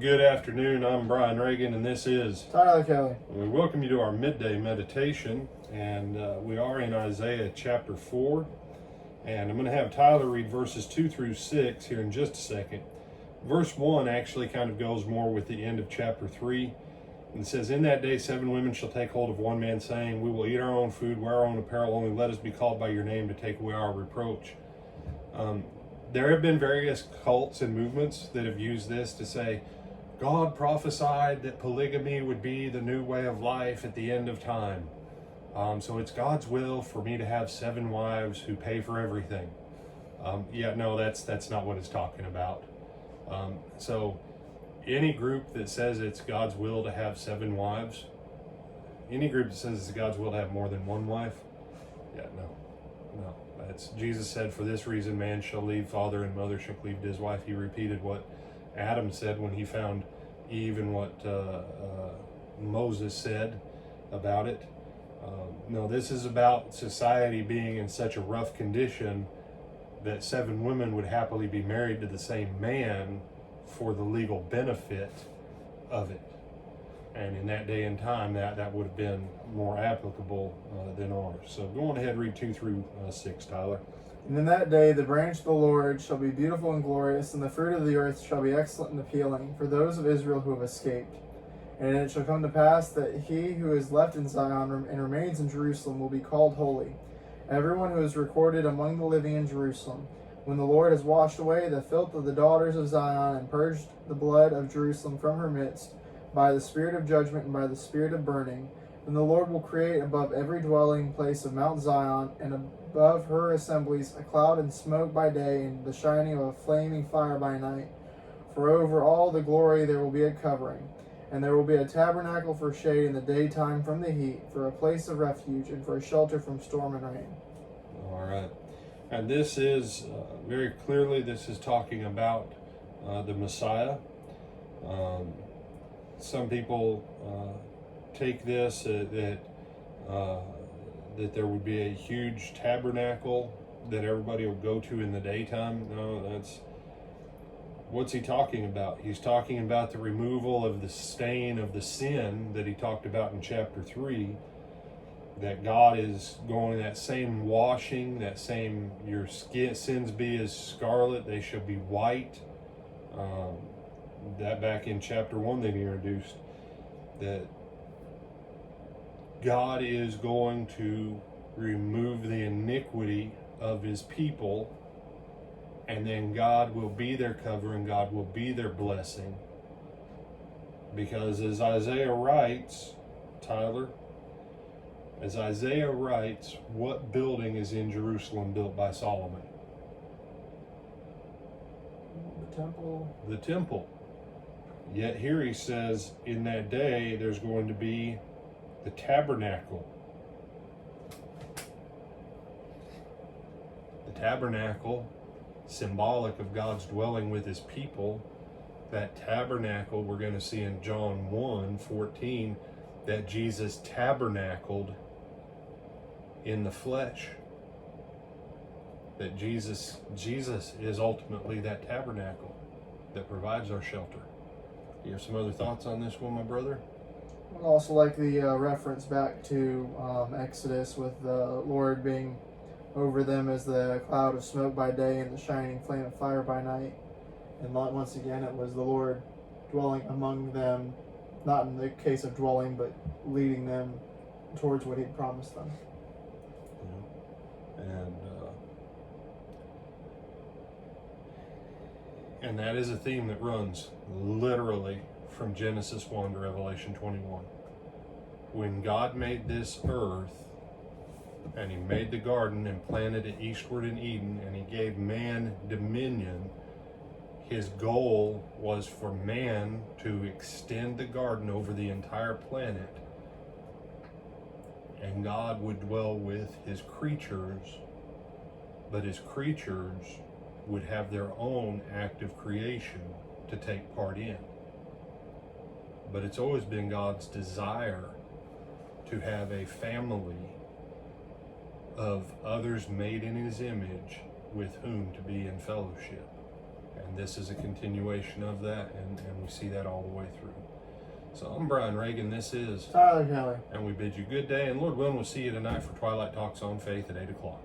good afternoon. I'm Brian Reagan, and this is Tyler Kelly. We welcome you to our midday meditation, and we are in Isaiah chapter 4. And I'm going to have Tyler read verses 2 through 6 here in just a second. Verse 1 actually kind of goes more with the end of chapter 3. And it says, "In that day 7 women shall take hold of one man, saying, We will eat our own food, wear our own apparel, only let us be called by your name to take away our reproach." There have been various cults and movements that have used this to say, God prophesied that polygamy would be the new way of life at the end of time. So it's God's will for me to have 7 wives who pay for everything. No, that's not what it's talking about. So any group that says it's God's will to have 7 wives, any group that says it's God's will to have more than one wife, no. That's, Jesus said, for this reason man shall leave father and mother, shall cleave to his wife. He repeated what Adam said when he found Eve, and what Moses said about it. No, this is about society being in such a rough condition that 7 women would happily be married to the same man for the legal benefit of it. And in that day and time, that would have been more applicable than ours. So go on ahead, read 2 through 6, Tyler. And in that day the branch of the Lord shall be beautiful and glorious, and the fruit of the earth shall be excellent and appealing for those of Israel who have escaped. And it shall come to pass that he who is left in Zion and remains in Jerusalem will be called holy, everyone who is recorded among the living in Jerusalem. When the Lord has washed away the filth of the daughters of Zion, and purged the blood of Jerusalem from her midst, by the spirit of judgment and by the spirit of burning, then the Lord will create above every dwelling place of Mount Zion, and above her assemblies, a cloud and smoke by day, and the shining of a flaming fire by night. For over all the glory there will be a covering, and there will be a tabernacle for shade in the daytime from the heat, for a place of refuge, and for a shelter from storm and rain. All right. And this is, very clearly, this is talking about the Messiah. Some people take this that there would be a huge tabernacle that everybody will go to in the daytime. No, that's what's he talking about? He's talking about the removal of the stain of the sin that he talked about in chapter 3. That God is going that same washing, that same, your sins be as scarlet, they shall be white. That back in chapter 1 they introduced that God is going to remove the iniquity of his people, and then God will be their covering, God will be their blessing. Because as Isaiah writes, Tyler, what building is in Jerusalem built by Solomon? The temple. Yet here he says, in that day, there's going to be the tabernacle. The tabernacle, symbolic of God's dwelling with his people. That tabernacle, we're going to see in John 1:14, that Jesus tabernacled in the flesh. That Jesus is ultimately that tabernacle that provides our shelter. You have some other thoughts on this one, my brother? I also like the reference back to Exodus, with the Lord being over them as the cloud of smoke by day and the shining flame of fire by night. And once again, it was the Lord dwelling among them, not in the case of dwelling, but leading them towards what he had promised them. And that is a theme that runs literally from Genesis 1 to Revelation 21. When God made this earth, and he made the garden and planted it eastward in Eden, and he gave man dominion, his goal was for man to extend the garden over the entire planet, and God would dwell with his creatures, but his creatures would have their own act of creation to take part in. But it's always been God's desire to have a family of others made in his image with whom to be in fellowship. And this is a continuation of that, and we see that all the way through. So I'm Brian Reagan, this is Tyler Kelly. and we bid you good day, and Lord willing, we'll see you tonight for Twilight Talks on Faith at 8 o'clock.